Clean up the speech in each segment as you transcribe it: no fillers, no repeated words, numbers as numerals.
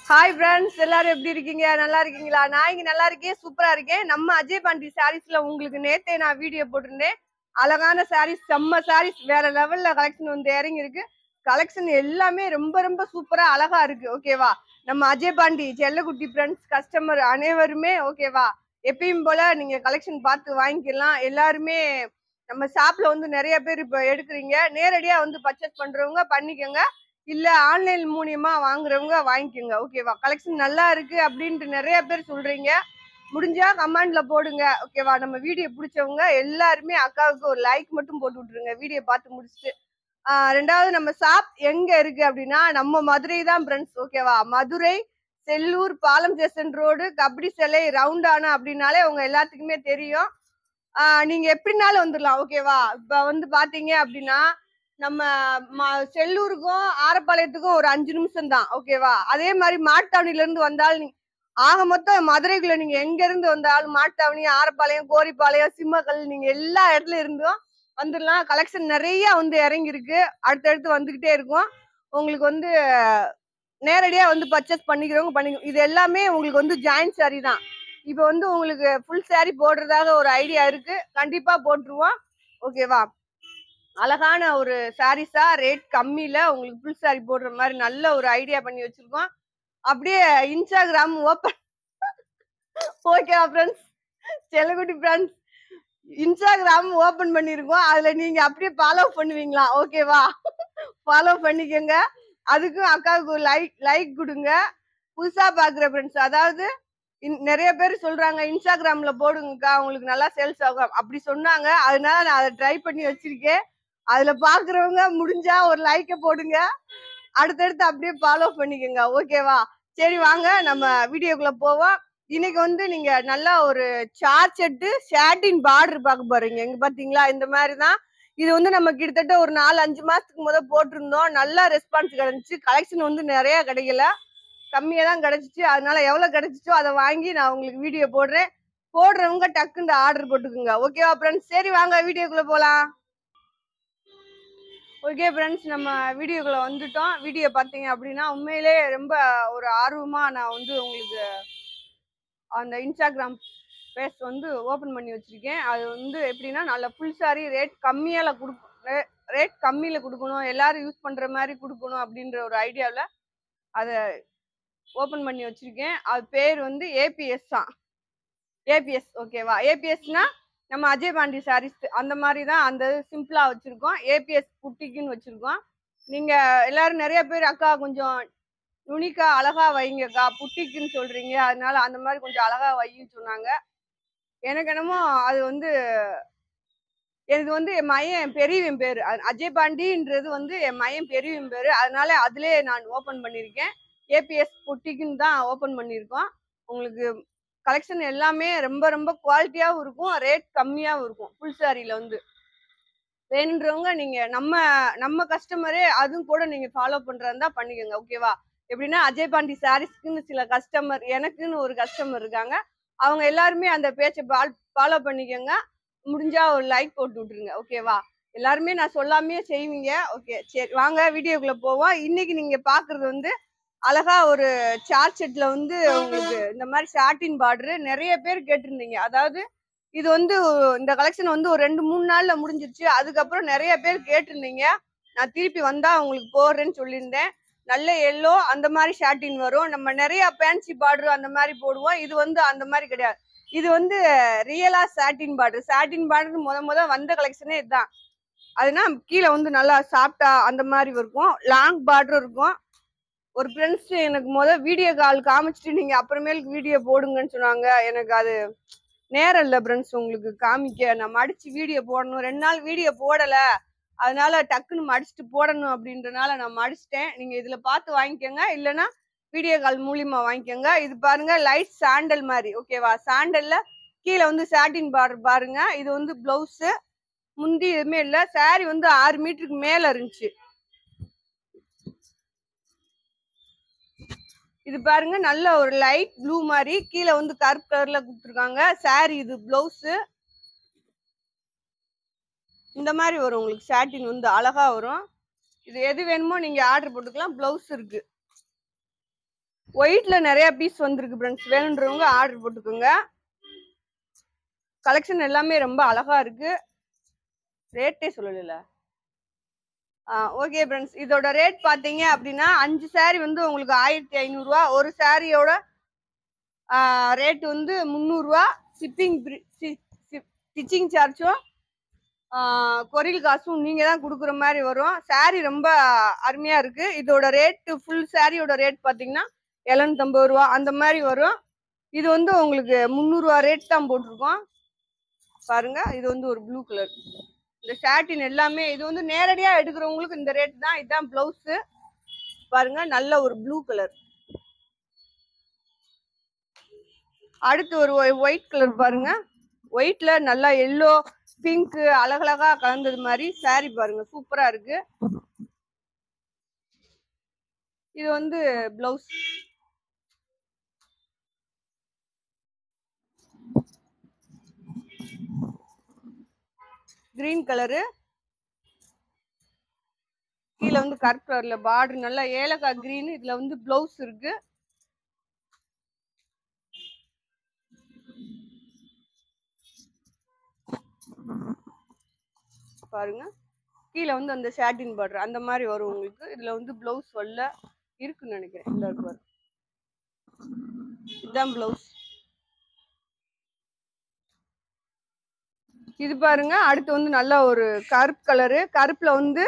Hi friends, எல்லாரும் எப்படி இருக்கீங்க? நல்லா இருக்கீங்களா? நான் இங்க நல்லா இருக்கேன், சூப்பரா இருக்கேன். நம்ம அஜய் பாண்டி சாரீஸ்ல உங்களுக்கு நேத்தே நான் வீடியோ போட்டிருந்தேன். அழகான சாரீஸ், செம்ம சாரீஸ், வேற லெவல்ல கலெக்ஷன் வந்து இறங்கி இருக்கு. கலெக்ஷன் எல்லாமே ரொம்ப ரொம்ப சூப்பரா அழகா இருக்கு. ஓகேவா? நம்ம அஜய் பாண்டி செல்லக்குட்டி ஃப்ரெண்ட்ஸ் கஸ்டமர் அனைவருமே ஓகேவா, எப்பயும் போல நீங்க கலெக்ஷன் பார்த்து வாங்கிக்கலாம். எல்லாருமே நம்ம ஷாப்ல வந்து நிறைய பேர் இப்ப எடுக்கிறீங்க. நேரடியா வந்து பர்ச்சேஸ் பண்றவங்க பண்ணிக்கோங்க, இல்ல ஆன்லைன் மூலியமா வாங்குறவங்க வாங்கிக்கோங்க. ஓகேவா? கலெக்ஷன் நல்லா இருக்கு அப்படின்ட்டு நிறைய பேர் சொல்றீங்க. முடிஞ்சா கமெண்ட்ல போடுங்க. ஓகேவா? நம்ம வீடியோ பிடிச்சவங்க எல்லாருமே அக்காவுக்கு ஒரு லைக் மட்டும் போட்டு விட்டுருங்க வீடியோ பார்த்து முடிச்சுட்டு. ரெண்டாவது, நம்ம ஷாப் எங்க இருக்கு அப்படின்னா நம்ம மதுரை தான் ஃப்ரெண்ட்ஸ். ஓகேவா? மதுரை செல்லூர் பாலம் ஸ்டேஷன் ரோடு கபடி சிலை ரவுண்டானா அப்படின்னாலே உங்க எல்லாத்துக்குமே தெரியும். நீங்க எப்படினாலும் வந்துடலாம். ஓகேவா? இப்ப வந்து பாத்தீங்க அப்படின்னா நம்ம செல்லூருக்கும் ஆரப்பாளையத்துக்கும் ஒரு 5 நிமிஷம் தான். ஓகேவா? அதே மாதிரி மாட்டுத்தாவணில இருந்து வந்தாலும் ஆக மொத்தம் மதுரைக்குள்ள நீங்க எங்க இருந்து வந்தாலும் மாட்டுத்தாவணி, ஆரப்பாளையம், கோரிப்பாளையம், சிம்மக்கல், நீங்க எல்லா இடத்துல இருந்தும் வந்துடலாம். கலெக்ஷன் நிறைய வந்து இறங்கி இருக்கு. அடுத்தடுத்து வந்துகிட்டே இருக்கும். உங்களுக்கு வந்து நேரடியா வந்து பர்ச்சேஸ் பண்ணிக்கிறவங்க பண்ணிக்க. இது எல்லாமே உங்களுக்கு வந்து ஜாயின்ட் சாரி தான். இப்ப வந்து உங்களுக்கு ஃபுல் சாரி போடுறதாக ஒரு ஐடியா இருக்கு, கண்டிப்பா போட்டுருவோம். ஓகேவா? அழகான ஒரு சாரீஸா ரேட் கம்மியில உங்களுக்கு ஃபுல் சாரி போடுற மாதிரி நல்ல ஒரு ஐடியா பண்ணி வச்சிருக்கோம். அப்படியே இன்ஸ்டாகிராம் ஓப்பன். ஓகேவா ஃப்ரெண்ட்ஸ்? செல்லக்குட்டி ஃப்ரெண்ட்ஸ் இன்ஸ்டாகிராம் ஓபன் பண்ணிருக்கோம். அதுல நீங்க அப்படியே ஃபாலோ பண்ணுவீங்களா? ஓகேவா? ஃபாலோ பண்ணிக்கோங்க. அதுக்கும் அக்காவுக்கு லைக் கொடுங்க. புதுசா பாக்குற ஃப்ரெண்ட்ஸ், அதாவது நிறைய பேர் சொல்றாங்க இன்ஸ்டாகிராம்ல போடுங்கக்கா உங்களுக்கு நல்லா சேல்ஸ் ஆகும் அப்படி சொன்னாங்க. அதனால நான் அதை ட்ரை பண்ணி வச்சிருக்கேன். அதுல பாக்குறவங்க முடிஞ்சா ஒரு லைக்க போடுங்க. அடுத்தடுத்து அப்படியே ஃபாலோ பண்ணிக்கோங்க. ஓகேவா? சரி, வாங்க நம்ம வீடியோக்குள்ள போவோம். இன்னைக்கு வந்து நீங்க நல்லா ஒரு சார்ட் செட்டு ஷாட்டின் பார்டர் பார்க்க போறீங்க. இங்க பாத்தீங்களா? இந்த மாதிரிதான். இது வந்து நம்ம கிட்டத்தட்ட ஒரு 4-5 மாசத்துக்கு முதல் போட்டிருந்தோம். நல்லா ரெஸ்பான்ஸ் கிடைச்சிச்சு. கலெக்ஷன் வந்து நிறைய கிடைக்கல, கம்மியா தான் கிடைச்சிச்சு. அதனால எவ்வளவு கிடைச்சிச்சோ அதை வாங்கி நான் உங்களுக்கு வீடியோ போடுறேன். போடுறவங்க டக்குன்னு ஆர்டர் போட்டுக்குங்க. ஓகேவா ஃப்ரெண்ட்ஸ்? சரி, வாங்க வீடியோக்குள்ள போலாம். ஓகே ஃப்ரெண்ட்ஸ், நம்ம வீடியோக்குள்ள வந்துட்டோம். வீடியோ பார்த்தீங்க அப்படின்னா உண்மையிலே ரொம்ப ஒரு ஆர்வமா நான் வந்து உங்களுக்கு அந்த இன்ஸ்டாகிராம் பேஜ் வந்து ஓப்பன் பண்ணி வச்சிருக்கேன். அது வந்து எப்படின்னா நல்ல ஃபுல் சாரி ரேட் கம்மியால ரேட் கம்மியில கொடுக்கணும், எல்லாரும் யூஸ் பண்ற மாதிரி கொடுக்கணும் அப்படின்ற ஒரு ஐடியாவில் அதை ஓப்பன் பண்ணி வச்சிருக்கேன். அது பேர் வந்து ஏபிஎஸ் தான். ஏபிஎஸ். ஓகேவா? ஏபிஎஸ்னா நம்ம அஜய் பாண்டி சாரீஸ் அந்த மாதிரி தான். அந்த சிம்பிளா வச்சிருக்கோம். ஏபிஎஸ் புட்டிக்குன்னு வச்சிருக்கோம். நீங்க எல்லாரும் நிறைய பேர் அக்கா கொஞ்சம் யுனிக்கா அழகா வைங்கக்கா, புட்டிக்குன்னு சொல்றீங்க, அதனால அந்த மாதிரி கொஞ்சம் அழகா வைன்னு சொன்னாங்க. எனக்கு என்னமோ அது வந்து எனக்கு வந்து என் மையன் பெரியவன் பேரு அஜய் பாண்டின்றது வந்து என் மையன் பெரியவன் பேரு. அதனால அதுலயே நான் ஓபன் பண்ணிருக்கேன். ஏபிஎஸ் புட்டிக்குன்னு தான் ஓபன் பண்ணிருக்கோம். உங்களுக்கு கலெக்ஷன் எல்லாமே ரொம்ப ரொம்ப குவாலிட்டியாவும் இருக்கும், ரேட் கம்மியாவும் இருக்கும். ஃபுல் சாரியில வந்து வேணுன்றவங்க நீங்க நம்ம நம்ம கஸ்டமரே அதுவும் கூட நீங்க ஃபாலோ பண்றதா பண்ணிக்கோங்க. ஓகேவா? எப்படின்னா அஜய் பாண்டி சாரீஸ்க்குன்னு சில கஸ்டமர், எனக்குன்னு ஒரு கஸ்டமர் இருக்காங்க. அவங்க எல்லாருமே அந்த பேஜை ஃபாலோ பண்ணிக்கோங்க. முடிஞ்சா ஒரு லைக் போட்டு விட்டுருங்க. ஓகேவா? எல்லாருமே நான் சொல்லாமே செய்வீங்க. ஓகே, சரி, வாங்க வீடியோக்குள்ள போவோம். இன்னைக்கு நீங்க பாக்குறது வந்து அழகா ஒரு சார்ட் செட்ல வந்து உங்களுக்கு இந்த மாதிரி ஷார்டின் பார்டர் நிறைய பேர் கேட்டிருந்தீங்க. அதாவது இது வந்து இந்த கலெக்ஷன் வந்து ஒரு 2-3 நாள்ல முடிஞ்சிருச்சு. அதுக்கப்புறம் நிறைய பேர் கேட்டிருந்தீங்க. நான் திருப்பி வந்தா உங்களுக்கு போடுறேன்னு சொல்லியிருந்தேன். நல்ல எல்லோ அந்த மாதிரி ஷார்டின் வரும். நம்ம நிறைய ஃபேன்சி பார்டர் அந்த மாதிரி போடுவோம். இது வந்து அந்த மாதிரி கிடையாது. இது வந்து ரியலா சாட்டின் பார்டர். சாட்டின் பார்டர் முத வந்த கலெக்ஷனே இதுதான். அதுனா கீழே வந்து நல்லா சாஃப்டா அந்த மாதிரி இருக்கும். லாங் பார்டர் இருக்கும். ஒரு ஃப்ரெண்ட்ஸ் எனக்கு வீடியோ கால் காமிச்சிட்டு நீங்க அப்புறமேலுக்கு வீடியோ போடுங்கன்னு சொன்னாங்க. எனக்கு அது நேரம் இல்லை ஃப்ரெண்ட்ஸ் உங்களுக்கு காமிக்க. நான் மடிச்சு வீடியோ போடணும். 2 நாள் வீடியோ போடல, அதனால டக்குன்னு மடிச்சுட்டு போடணும் அப்படின்றனால நான் மடிச்சிட்டேன். நீங்க இதுல பார்த்து வாங்கிக்கோங்க, இல்லைன்னா வீடியோ கால் மூலியமா வாங்கிக்கோங்க. இது பாருங்க, லைட் சாண்டல் மாதிரி. ஓகேவா? சாண்டல்ல கீழே வந்து சாட்டின் பார்டர் பாருங்க. இது வந்து பிளவுஸ், முந்தி எதுவுமே இல்லை. சாரி வந்து 6 மீட்டருக்கு மேல இருந்துச்சு. இது பாருங்க, நல்ல ஒரு லைட் ப்ளூ மாதிரி கீழே வந்து கருப்பு கலர்ல கொடுத்துருக்காங்க. சாரி இது பிளவுஸ் இந்த மாதிரி வரும். உங்களுக்கு சாட்டின் வந்து அழகா வரும். இது எது வேணுமோ நீங்க ஆர்டர் போட்டுக்கலாம். பிளவுஸ் இருக்கு. ஒயிட்ல நிறைய பீஸ் வந்திருக்கு ஃப்ரெண்ட்ஸ். வேணுன்றவங்க ஆர்டர் போட்டுக்கோங்க. கலெக்ஷன் எல்லாமே ரொம்ப அழகா இருக்கு. ரேட்டே சொல்லல. ஓகே ஃப்ரெண்ட்ஸ், இதோட ரேட் பாத்தீங்க அப்படின்னா 5 saree வந்து உங்களுக்கு 1500 ரூபா. ஒரு சாரியோட ரேட் வந்து 300 ரூபா. ஸ்டிச்சிங் சார்ஜும் கொரியல் காசும் நீங்க தான் கொடுக்குற மாதிரி வரும். சாரி ரொம்ப அருமையா இருக்கு. இதோட ரேட் ஃபுல் சாரியோட ரேட் பாத்தீங்கன்னா 750 ரூபா அந்த மாதிரி வரும். இது வந்து உங்களுக்கு 300 ரூபா ரேட் தான் போட்டிருக்கோம். பாருங்க, இது வந்து ஒரு ப்ளூ கலர். இந்த சாட்டின் எல்லாமே இது வந்து நேரடியா எடுக்கிறவங்களுக்கு இந்த ரேட் தான். இதுதான் பிளவுஸ். பாருங்க, நல்ல ஒரு ப்ளூ கலர். அடுத்து ஒரு ஒயிட் கலர் பாருங்க. ஒயிட்ல நல்லா எல்லோ பிங்க் அழகழகா கலந்தது மாதிரி சாரி பாருங்க, சூப்பரா இருக்கு. இது வந்து பிளவுஸ். கிரீன் கலரு, கீழே வந்து கருப்பு கலர்ல பார்டர், நல்லா ஏலக்காய் கிரீன். இதுல வந்து பிளவுஸ் இருக்கு. பாருங்க, கீழே வந்து அந்த சாட்டின் பார்டர் அந்த மாதிரி வரும் உங்களுக்கு. இதுல வந்து பிளவுஸ் வரல இருக்குன்னு நினைக்கிறேன். இந்த பாரு, இதுதான் பிளவுஸ். இது பாருங்க, அடுத்து வந்து நல்ல ஒரு கருப்பு கலரு. கருப்புல வந்து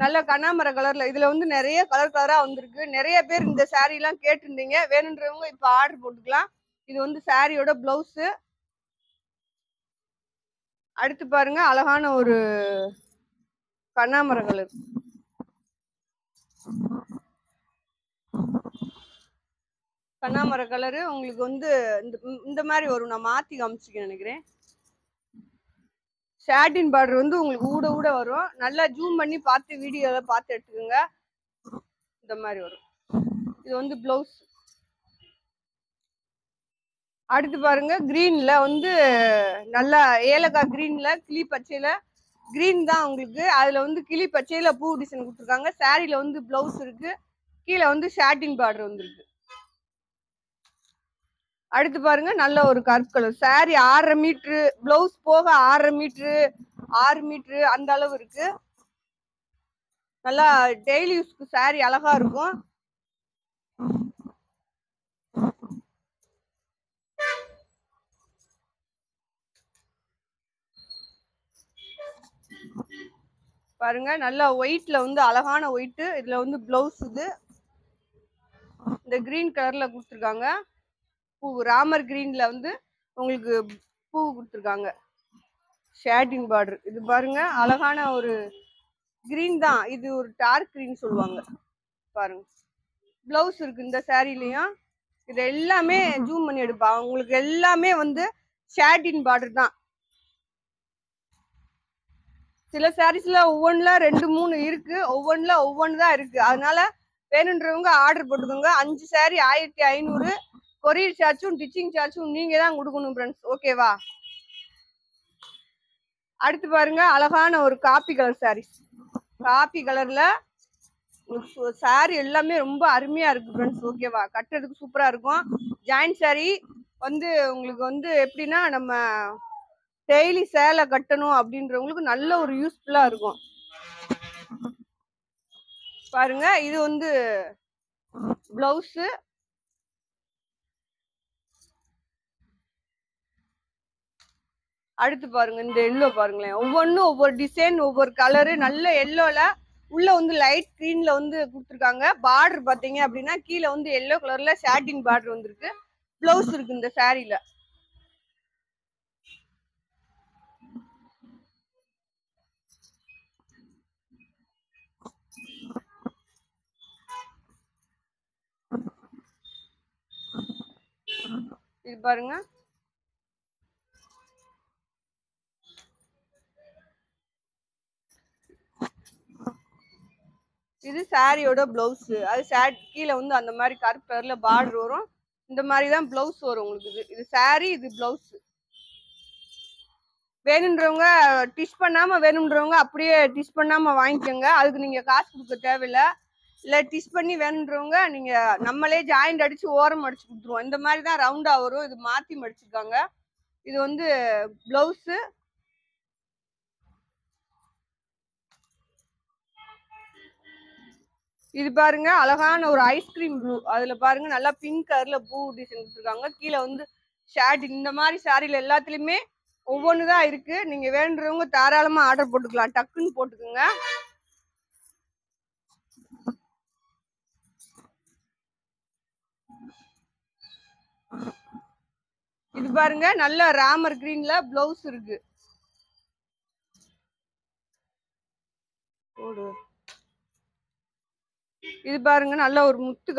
நல்ல கண்ணாமர கலர்ல. இதுல வந்து நிறைய கலர் கலரா வந்திருக்கு. நிறைய பேர் இந்த சாரீ எல்லாம் கேட்டிருந்தீங்க. வேணுன்றவங்க இப்ப ஆர்டர் போட்டுக்கலாம். இது வந்து சாரியோட பிளவுஸ். அடுத்து பாருங்க, அழகான ஒரு கண்ணாமர கலர். கண்ணாமர கலரு உங்களுக்கு வந்து இந்த மாதிரி வரும். நான் மாத்தி காமிச்சுக்க நினைக்கிறேன். ஷாட்டின் பார்டர் வந்து உங்களுக்கு ஊட ஊட வரும். நல்லா ஜூம் பண்ணி பார்த்து வீடியோல பார்த்து எடுத்துக்கோங்க. இந்த மாதிரி வரும். இது வந்து பிளவுஸ். அடுத்து பாருங்க, கிரீன்ல வந்து நல்லா ஏலக்காய் கிரீன்ல கிளி பச்சையில கிரீன் தான் உங்களுக்கு. அதுல வந்து கிளி பச்சையில பூ டிசைன் கொடுத்துருக்காங்க. சாரில வந்து பிளவுஸ் இருக்கு. கீழே வந்து ஷாட்டின் பார்டர் வந்துருக்கு. அடுத்து பாருங்க, நல்ல ஒரு கருப்பு கலர் சாரி. 6.5 மீட்டரு, பிளவுஸ் போக 6.5 மீட்டரு 6 மீட்டரு அந்த அளவு இருக்கு. நல்லா டெய்லி யூஸ்க்கு சாரி அழகா இருக்கும். பாருங்க, நல்லா ஒயிட்ல வந்து அழகான ஒயிட். இதுல வந்து பிளவுஸ் இது இந்த கிரீன் கலர்ல கொடுத்துருக்காங்க. பூ ராமர் கிரீன்ல வந்து உங்களுக்கு பூ கொடுத்துருக்காங்க. Shading border. இது பாருங்க, அழகான ஒரு கிரீன் தான். இது ஒரு டார்க் கிரீன் சொல்லுவாங்க. பாருங்க, பிளவுஸ் இருக்கு இந்த சாரிலையும். இது எல்லாமே ஜூம் பண்ணி எடுப்பா. உங்களுக்கு எல்லாமே வந்து ஷேடின் பார்டர் தான். சில சாரீஸ்ல ஒவ்வொன்றுல 2 3 இருக்கு, ஒவ்வொன்றுல ஒவ்வொன்று தான் இருக்கு. அதனால வேணுன்றவங்க ஆர்டர் போட்டுக்கோங்க. 5 சாரி 1500. கொரியர் சார்ஜும் ஸ்டிச்சிங் சார்ஜும் நீங்க தான் கொடுக்கணும் ஃப்ரெண்ட்ஸ். ஓகேவா? அடுத்து பாருங்க, அழகான ஒரு காப்பி கலர் சாரீஸ். காப்பி கலர்ல சாரி எல்லாமே ரொம்ப அருமையா இருக்கு ஃப்ரெண்ட்ஸ். ஓகேவா? கட்டுறதுக்கு சூப்பரா இருக்கும். ஜாயிண்ட் சாரி வந்து உங்களுக்கு வந்து எப்படின்னா, நம்ம டெய்லி சேலை கட்டணும் அப்படின்றவங்களுக்கு நல்ல ஒரு யூஸ்ஃபுல்லா இருக்கும். பாருங்க, இது வந்து பிளவுஸ். அடுத்து பாருங்க, இந்த எல்லோ பாருங்களேன். ஒவ்வொன்றும் ஒவ்வொரு டிசைன், ஒவ்வொரு கலரு. நல்ல எல்லோல உள்ள வந்து லைட் கிரீன்ல வந்து கொடுத்துருக்காங்க. பார்டர் பாத்தீங்க அப்படின்னா கீழே வந்து எல்லோ கலர்ல சாட்டின் பார்டர் வந்துருக்கு. பிளவுஸ் இருக்கு இந்த சாரில. இது பாருங்க, இது சாரியோட பிளவுஸ். அது கீழே வந்து அந்த மாதிரி கருப்பு கலர்ல பார்டர் வரும். இந்த மாதிரி தான் பிளவுஸ் வரும் உங்களுக்கு. இது சாரி, இது பிளவுஸ். வேணுன்றவங்க டிஷ் பண்ணாம, வேணுன்றவங்க அப்படியே டிஷ் பண்ணாம வாங்கிக்கோங்க. அதுக்கு நீங்க காசு கொடுக்க தேவையில்லை. இல்ல டிஸ் பண்ணி வேணுன்றவங்க நீங்க நம்மளே ஜாயிண்ட் அடிச்சு ஓரம் அடிச்சு கொடுத்துருவோம். இந்த மாதிரி தான் ரவுண்டா வரும். இது மாத்தி மடிச்சிருக்காங்க. இது வந்து பிளவுஸ். இது பாருங்க அழகான ஒரு ஐஸ்கிரீம் ப்ளூ. அதுல பாருங்க நல்லா பிங்க் கலர்ல பூ டிசைன் கொடுத்துருக்காங்க. கீழே வந்து ஷேட். இந்த மாதிரி சாரில எல்லாத்துலயுமே ஒவ்வொன்றுதான் இருக்கு. நீங்க வேணுன்றவங்க தாராளமா ஆர்டர் போட்டுக்கலாம். டக்குன்னு போட்டுக்கோங்க. இது பாருங்க நல்ல ராமர் கிரீன்ல பிளவுஸ் இருக்கு. இது பாருங்க நல்ல ஒரு முத்து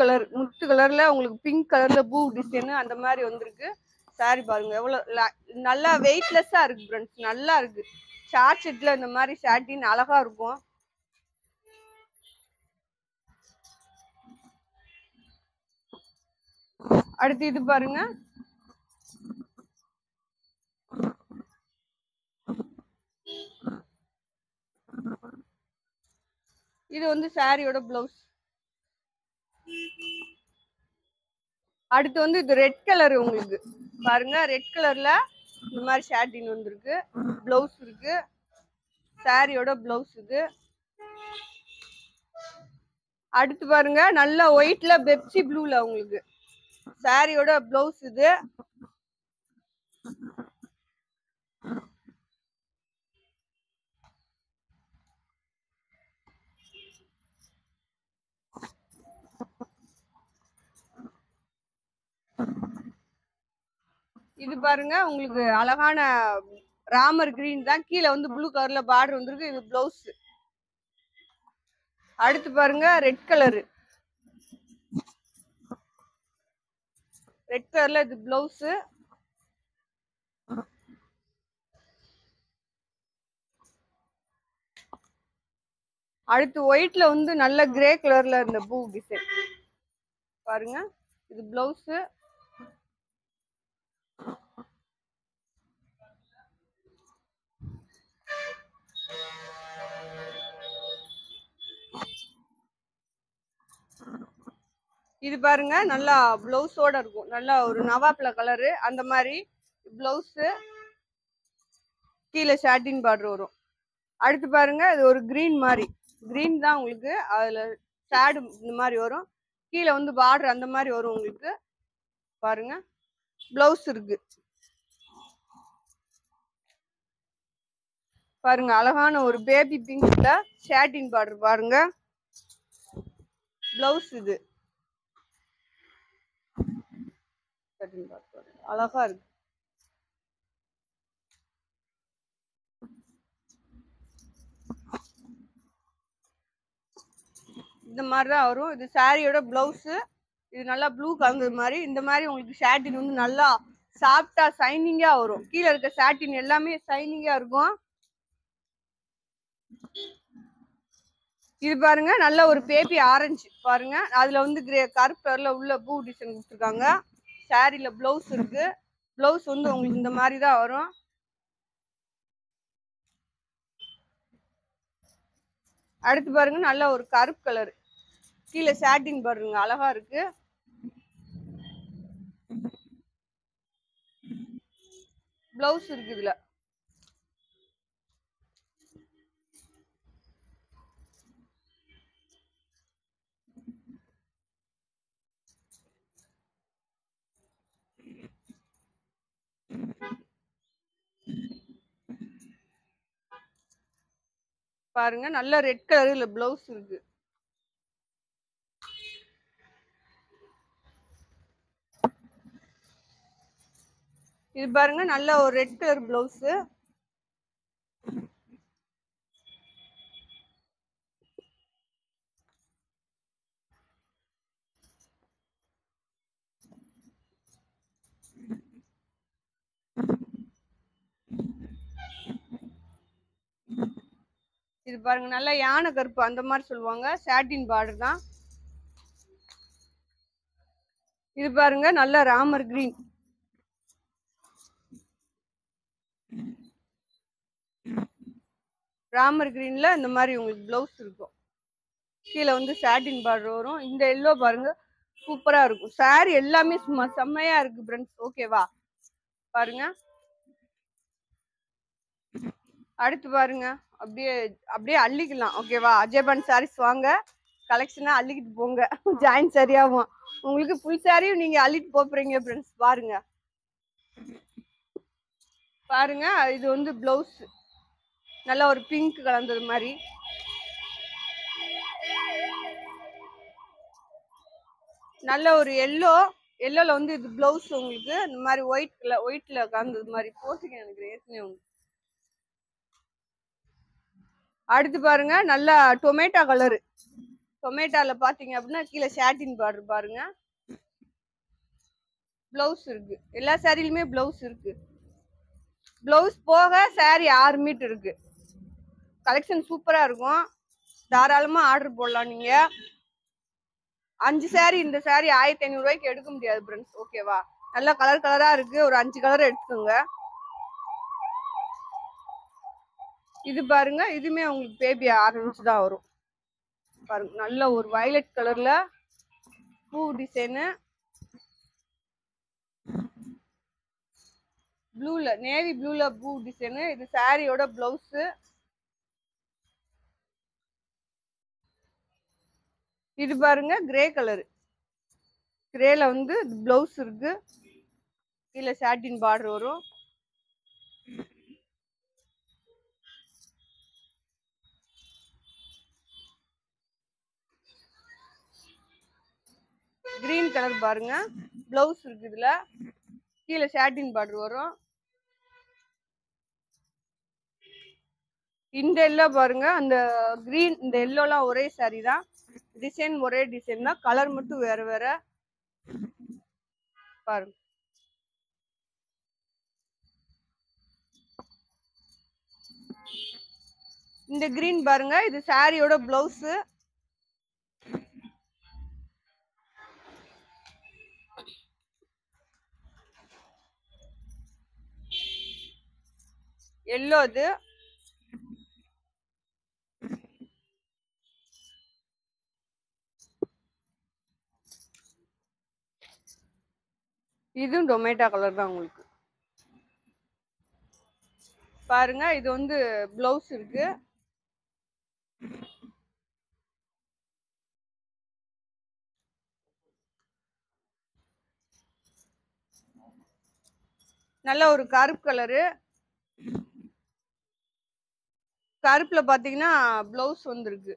கலர்ல உங்களுக்கு பிங்க் கலர்ல பூ டிசைன் அந்த மாதிரி வந்திருக்கு. சாரி பாருங்க எவ்வளவு நல்லா வெயிட்லெஸ்ஸா இருக்கு ஃப்ரெண்ட்ஸ். நல்லா இருக்கு. ஷார்ட் செட்ல இந்த மாதிரி சாட்டின் அழகா இருக்கும். அடுத்து இது பாருங்க. இது வந்து சாரியோட பிளவுஸ். அடுத்து வந்து இது ரெட் கலர். உங்களுக்கு பாருங்க ரெட் கலர்ல இந்த மாதிரி ஷாட்டின் வந்திருக்கு. பிளவுஸ் இருக்கு. சாரியோட பிளவுஸ் இது. அடுத்து பாருங்க நல்ல ஒயிட்ல பெப்சி ப்ளூல உங்களுக்கு சாரியோட பிளவுஸ் இது. இது பாருங்க உங்களுக்கு அழகான ராமர் கிரீன் தான். கீழே வந்து ப்ளூ கலர்ல பார்டர் வந்திருக்கு. இது பிளவுஸ். அடுத்து பாருங்க ரெட் கலரு. ரெட் கலர்ல இது பிளவுஸ். அடுத்து ஒயிட்ல வந்து நல்ல கிரே கலர்ல இந்த பூ டிசைன் பாருங்க. இது பிளவுஸ். இது பாருங்க நல்லா பிளவுஸோட இருக்கும். நல்லா ஒரு நவாப்ல கலரு அந்த மாதிரி பிளவுஸ். கீழே ஷாட்டின் பார்டர் வரும். அடுத்து பாருங்க இது ஒரு கிரீன் மாதிரி. கிரீன் தான் உங்களுக்கு. அதுல ஷேடு இந்த மாதிரி வரும். கீழே வந்து பார்டர் அந்த மாதிரி வரும் உங்களுக்கு. பாருங்க பிளவுஸ் இருக்கு. பாருங்க அழகான ஒரு பேபி பிங்க்ல ஷாட்டின் பார்டர் பாருங்க. பிளவுஸ் இது. அழகா இருக்கு. இந்த மாதிரிதான் வரும். இது சாரியோட பிளவுஸ். இது நல்லா ப்ளூ கலந்தது மாதிரி. இந்த மாதிரி உங்களுக்கு ஷாட்டின் வந்து நல்லா சாஃப்டா சைனிங்கா வரும். கீழே இருக்க ஷாட்டின் எல்லாமே சைனிங்கா இருக்கும். இது பாருங்க நல்ல ஒரு பேபி ஆரஞ்சு பாருங்க. அதுல வந்து கருப்பு கலர்ல உள்ள பூ டிசைன் கொடுத்துருக்காங்க. சாரில பிளவுஸ் இருக்கு. பிளவுஸ் வந்து உங்களுக்கு இந்த மாதிரி தான் வரும். அடுத்து பாருங்க நல்ல ஒரு கருப்பு கலர். கீழே சாட்டின் பாருங்க அழகா இருக்கு. பிளவுஸ் இருக்கு இதுல. பாருங்க நல்ல ரெட் கலர்ல பிளவுஸ் இருக்கு. இது பாருங்க நல்ல ஒரு ரெட் கலர் பிளவுஸ். இது பாருங்க நல்ல யானை கருப்பு அந்த மாதிரி சொல்லுவாங்க. சாட்டின் பார்டர் தான். இது பாருங்க நல்ல ராமர் கிரீன். ராமர் கிரீன்ல இந்த மாதிரி உங்களுக்கு பிளவுஸ் இருக்கும். கீழே வந்து சாட்டின் பார்டர் வரும். இந்த எல்லோ பாருங்க சூப்பரா இருக்கும். சாரி எல்லாமே சும்மா செம்மையா இருக்கு ஃப்ரெண்ட்ஸ். ஓகேவா? பாருங்க. அடுத்து பாருங்க. அப்படியே அப்படியே அள்ளிக்கலாம். ஓகேவா? அஜயபான் சாரீஸ் வாங்க, கலெக்ஷனா அள்ளிக்கிட்டு போங்க. ஜாயின் சரியாகும். உங்களுக்கு ஃபுல் சாரியும் நீங்க அள்ளிட்டு போறீங்க ஃப்ரெண்ட்ஸ். பாருங்க. பாருங்க, இது வந்து பிளவுஸ் நல்ல ஒரு பிங்க் கலந்தது மாதிரி. நல்ல ஒரு எல்லோல வந்து இது பிளவுஸ் உங்களுக்கு இந்த மாதிரி ஒயிட்ல கலந்தது மாதிரி போட்டுங்க எனக்கு ஏற்கனவே உங்களுக்கு. அடுத்து பாருங்க, நல்லா டொமேட்டோ கலரு. டொமேட்டோல பாத்தீங்க அப்படின்னா கீழே சாட்டின் பார்டர் பாருங்க. பிளவுஸ் இருக்கு. எல்லா சாரிலுமே பிளவுஸ் இருக்கு. பிளவுஸ் போக சாரி 6 மீட்டர் இருக்கு. கலெக்ஷன் சூப்பரா இருக்கும். தாராளமா ஆர்டர் போடலாம். நீங்க 5 சாரி, இந்த சாரி 1500 ரூபாய்க்கு எடுக்க முடியாது ஃப்ரெண்ட்ஸ். ஓகேவா? நல்லா கலர் கலரா இருக்கு. ஒரு 5 கலர் எடுத்துக்கோங்க. இது பாருங்க, இதுமே உங்களுக்கு பேபி ஆரஞ்சு தான் வரும். பாருங்க, நல்ல ஒரு வயலட் கலர்ல பூ டிசைனு, ப்ளூல நேவி ப்ளூல பூ டிசைனு. இது சாரியோட பிளவுஸ். இது பாருங்க கிரே கலரு. கிரேல வந்து பிளவுஸ் இருக்கு. கீழே சாட்டின் பார்டர் வரும். கிரீன் கலர் பாருங்க, பிளவுஸ் இருக்கு. இதுல கீழே சாட்டின் பார்டர் வரும். இந்த எல்லோ பாருங்க, அந்த கிரீன் இந்த எல்லோலாம் ஒரே சாரி தான். டிசைன் ஒரே டிசைன் தான், கலர் மட்டும் வேற வேற. பாருங்க. இந்த கிரீன் பாருங்க, இது சாரியோட பிளவுஸ். எல்லோ இது. இதுவும் டொமேட்டோ கலர் தான் உங்களுக்கு. பாருங்க, இது வந்து பிளவுஸ் இருக்கு. நல்ல ஒரு கருப்பு கலரு. கருப்புல பாத்தீங்கன்னா பிளவுஸ் வந்துருக்கு.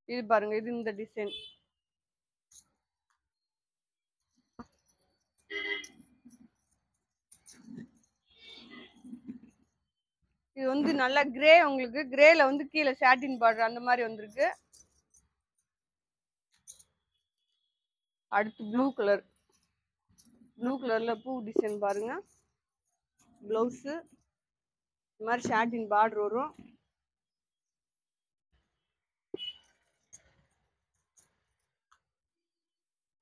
இது பாருங்க, இது இந்த டிசைன். இது வந்து நல்ல கிரே. உங்களுக்கு கிரேல வந்து கீழே சாட்டின் பார்டர் அந்த மாதிரி வந்திருக்கு. அடுத்து ப்ளூ கலர். ப்ளூ கலர்ல பூ டிசைன் பாருங்க. பிளவுஸ் இந்த மாதிரி சாட்டின் பார்டர் வரும்.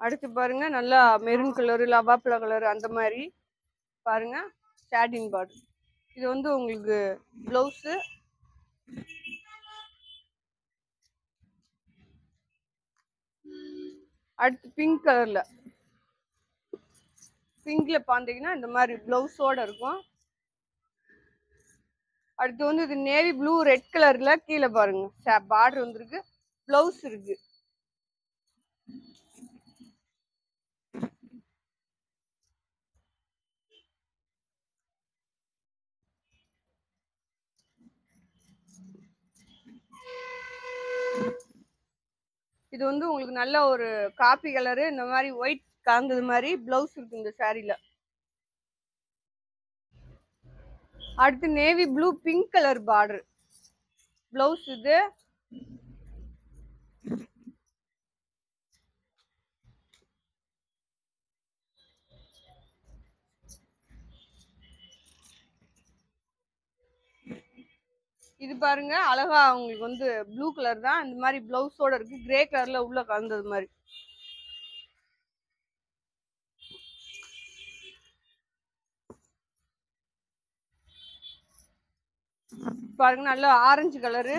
அடுத்து பாருங்க, நல்லா மெரூன் கலரு, லவாப்ளா கலர் அந்த மாதிரி பாருங்க சாட்டின் பார்டர். இது வந்து உங்களுக்கு பிளவுஸ். அடுத்து பிங்க் கலர்ல. பிங்க்ல பாத்தீங்கன்னா இந்த மாதிரி பிளவுஸோட இருக்கும். அடுத்து வந்து இது நேவி ப்ளூ ரெட் கலர்ல கீழே பாருங்க பார்டர் வந்துருக்கு. பிளவுஸ் இருக்கு. இது வந்து உங்களுக்கு நல்ல ஒரு காப்பி கலரு, இந்த மாதிரி ஒயிட் கலந்தது மாதிரி பிளவுஸ் இருக்கு இந்த சாரில. அடுத்து navy blue pink colour border blouse இது. இது பாருங்க அழகா உங்களுக்கு வந்து ப்ளூ கலர் தான், இந்த மாதிரி பிளவுஸோட இருக்கு, கிரே கலர்ல உள்ள கலந்தது மாதிரி. பாருங்க நல்லா ஆரஞ்சு கலரு,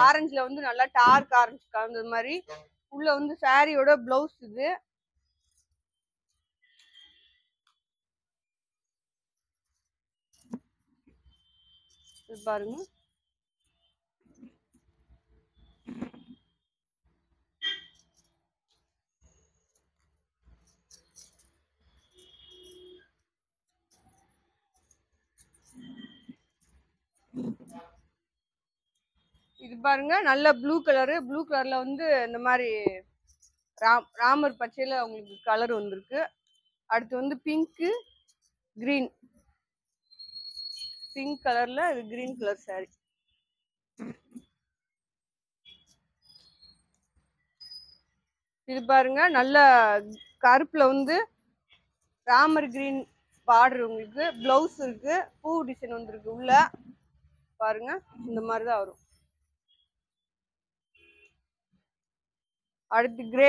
ஆரஞ்சுல வந்து நல்லா டார்க் ஆரஞ்சு கலந்தது மாதிரி. உள்ள வந்து சாரியோட பிளவுஸ் இது. இது பாருங்க இது பாருங்க நல்ல ப்ளூ கலரு, ப்ளூ கலர்ல வந்து இந்த மாதிரி ராமர் பச்சையில உங்களுக்கு கலர் வந்திருக்கு. அடுத்து வந்து பிங்க்கு கிரீன், பிங்க் கலர்ல இது கிரீன் கலர் சாரி. இது பாருங்க நல்ல கருப்புல வந்து ராமர் கிரீன் பார்டர், உங்களுக்கு பிளவுஸ் இருக்கு, பூ டிசைன் வந்திருக்கு உள்ள. பாருங்க இந்த மாதிரிதான் வரும். அடுத்து கிரே,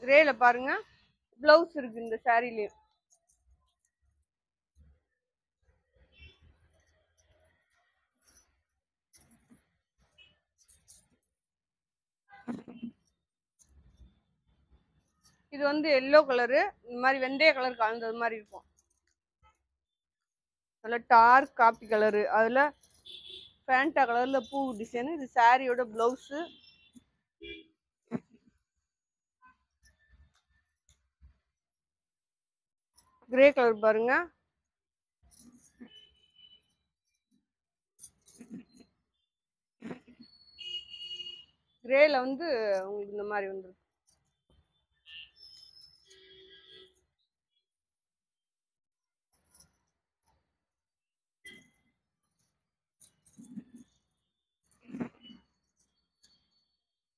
கிரேல பாருங்க பிளவுஸ் இருக்கு இந்த சாரிலயும். இது வந்து எல்லோ கலரு, இந்த மாதிரி வெந்தய கலர் கலந்தது மாதிரி இருக்கும். நல்ல டார்க் காப்பி கலரு, அதுல ஃபேண்டா கலர்ல பூ டிசைன். இது சாரியோட பிளவுஸ். கிரே கலர் பாருங்க, கிரேல வந்து உங்களுக்கு இந்த மாதிரி வந்துருக்கு.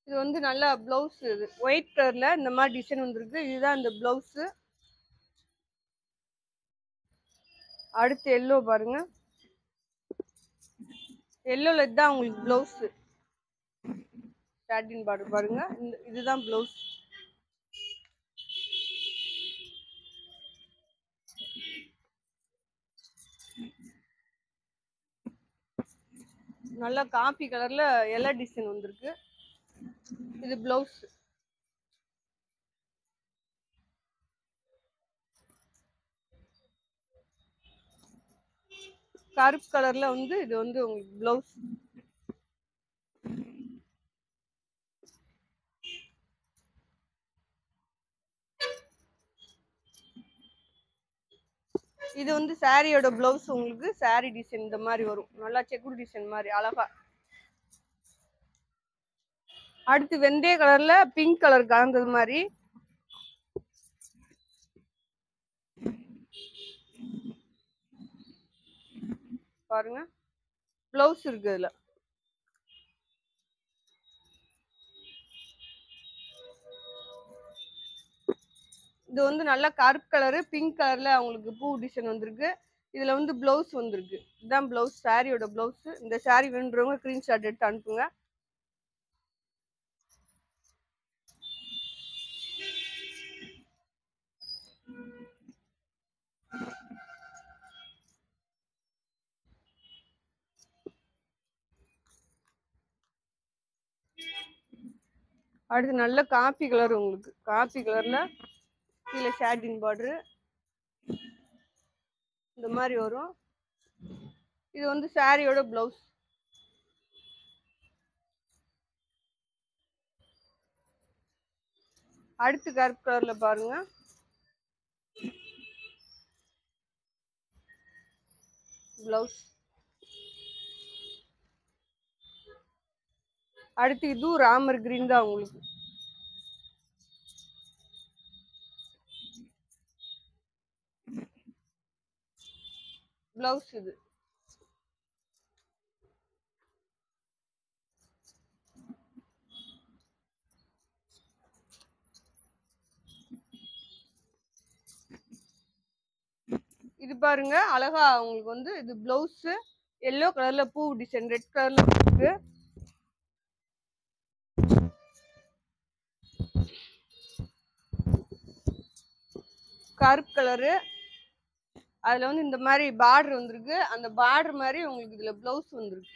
இது வந்து நல்லா பிளவுஸ், இது ஒயிட் கலர்ல இந்த மாதிரி டிசைன் வந்திருக்கு. இதுதான் இந்த பிளவுஸ். அடுத்து எல்லோ பாருங்க, எல்லோல இதுதான் உங்களுக்கு பிளவுஸ். சாட்டின் பார்டர் பாருங்க, இதுதான் பிளவுஸ். நல்லா காப்பி கலர்ல எல்லோ டிசைன் வந்திருக்கு. இது பிளவுஸ். கருப்பு கலர்ல வந்து இது வந்து உங்களுக்கு பிளவுஸ். இது வந்து சாரியோட பிளவுஸ். உங்களுக்கு சாரி டிசைன் இந்த மாதிரி வரும், நல்லா செக்குடு டிசைன் மாதிரி அழகா. அடுத்து வெந்தய கலர்ல பிங்க் கலர் கலந்தது மாதிரி. பாருங்க பிளவுஸ் இருக்கு இதுல. இது வந்து நல்லா கருப்பு கலரு, பிங்க் கலர்ல உங்களுக்கு பூ டிசைன் வந்திருக்கு. இதுல வந்து பிளவுஸ் வந்திருக்கு. இதுதான் பிளவுஸ், சாரியோட பிளவுஸ். இந்த சாரி வேணுன்றவங்க ஸ்கிரீன்ஷாட் எடுத்து அனுப்புங்க. அடுத்து நல்ல காப்பி கலர், உங்களுக்கு காப்பி கலர்ல கீழே சாட்டின் பார்டரு இந்த மாதிரி வரும். இது வந்து சாரியோட பிளவுஸ். அடுத்து கருப்பு கலர்ல பாருங்க, பிளவுஸ். அடுத்து இதுவும் ராமர் கிரீன் தான் உங்களுக்கு. பிளவுஸ் இது. இது பாருங்க அழகா உங்களுக்கு வந்து இது பிளவுஸ் எல்லோ கலர்ல பூ டிசைன் ரெட் கலர்ல இருக்கு. கருப்பு கலரு அதுல வந்து இந்த மாதிரி பார்டர் வந்திருக்கு. அந்த பார்டர் மாதிரி உங்களுக்கு இதுல பிளவுஸ் வந்திருக்கு.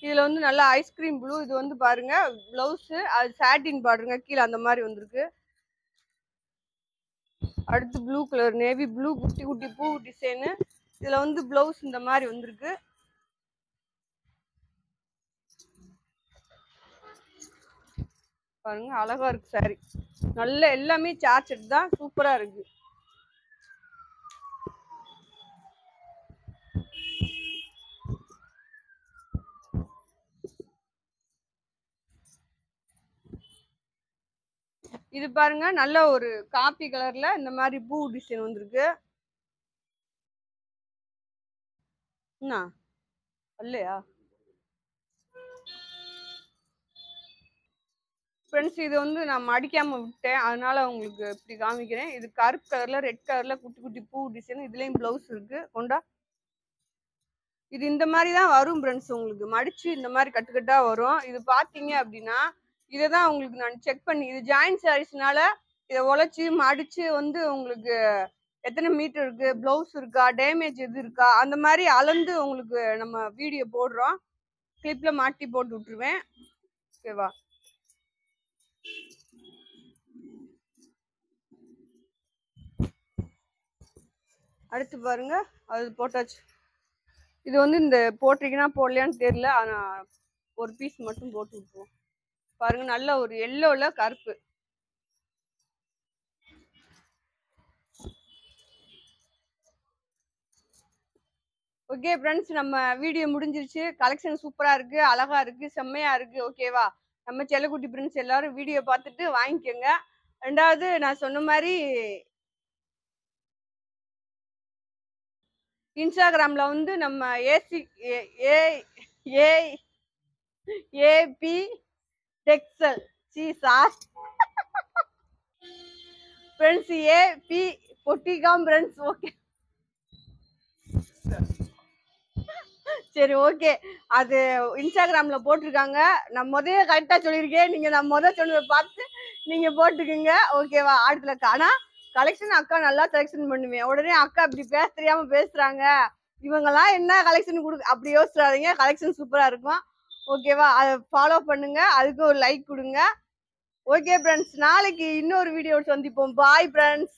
இதுல வந்து நல்லா ஐஸ்கிரீம் ப்ளூ. இது வந்து பாருங்க பிளவுஸ் அது சாட்டின் பார்டருங்க கீழே அந்த மாதிரி வந்திருக்கு. அடுத்து ப்ளூ கலர் நேவி ப்ளூ குட்டி குட்டி பூ டிசைனு. இதுல வந்து பிளவுஸ் இந்த மாதிரி வந்திருக்கு. பாருங்க அழகா இருக்கு சாரி. நல்ல எல்லாமே சார்ஜெட் தான், சூப்பரா இருக்கு. இது பாருங்க நல்ல ஒரு காப்பி கலர்ல இந்த மாதிரி பூ டிசைன் வந்திருக்கு. என்ன இல்லையா ஃப்ரெண்ட்ஸ்? இது வந்து நான் மடிக்காம விட்டேன், அதனால உங்களுக்கு இப்படி காமிக்கிறேன். இது கருப்பு கலர்ல ரெட் கலர்ல குட்டி குட்டி பூ டிசைன். இதுலயும் பிளவுஸ் இருக்கு. கொண்டா இது இந்த மாதிரி தான் வரும் ஃப்ரெண்ட்ஸ். உங்களுக்கு மடிச்சு இந்த மாதிரி கட்டுக்கட்டா வரும். இது பாத்தீங்க அப்படின்னா இதை தான் உங்களுக்கு நான் செக் பண்ணி, இது ஜாயின்ட் சாரீஸ்னால இதை உழைச்சி மடிச்சு வந்து உங்களுக்கு எத்தனை மீட்டர் இருக்கு, பிளவுஸ் இருக்கா, டேமேஜ் எது இருக்கா, அந்த மாதிரி அளந்து உங்களுக்கு நம்ம வீடியோ போடுறோம். கிளிப்ல மாட்டி போட்டு விட்டுருவேன். ஓகேவா? அடுத்து பாருங்க அது போட்டாச்சு. இது வந்து இந்த போட்டிருக்கீங்கன்னா போடலையான்னு தெரியல, ஆனா ஒரு பீஸ் மட்டும் போட்டு விட்டுருவோம். பாருங்க நல்ல ஒரு எல்லோல கருப்பு. ஓகே ஃப்ரெண்ட்ஸ், நம்ம வீடியோ முடிஞ்சிருச்சு. கலெக்ஷன் சூப்பரா இருக்கு, அழகா இருக்கு, செம்மையா இருக்கு. ஓகேவா? நம்ம செல்லக்குட்டி ஃப்ரெண்ட்ஸ் எல்லாரும் வீடியோ பார்த்துட்டு வாங்கிக்கோங்க. ரெண்டாவது நான் சொன்ன மாதிரி இன்ஸ்டாகிராம்ல வந்து நம்ம ஏபி டெக்ஸ்டைல் ஃப்ரெண்ட்ஸ் ஏபி பொட்டிகாம் ஃப்ரெண்ட்ஸ். ஓகே சரி ஓகே, அது இன்ஸ்டாகிராம்ல போட்டிருக்காங்க. நான் முதல்ல கரெக்டா சொல்லியிருக்கேன். நீங்க நான் முதல் சொன்னதை பார்த்து நீங்க போட்டுக்குங்க. ஓகேவா? ஆடத்துல ஆனா கலெக்ஷன் அக்கா நல்லா செலெக்ஷன் பண்ணுவேன். உடனே அக்கா இப்படி பேச தெரியாம பேசுறாங்க, இவங்கெல்லாம் என்ன கலெக்ஷன் கொடுக்கு அப்படி யோசிச்சாதீங்க. கலெக்ஷன் சூப்பரா இருக்கும். ஓகேவா? அதை ஃபாலோ பண்ணுங்க, அதுக்கு ஒரு லைக் கொடுங்க. ஓகே ஃப்ரெண்ட்ஸ், நாளைக்கு இன்னொரு வீடியோ சந்திப்போம். Bye friends.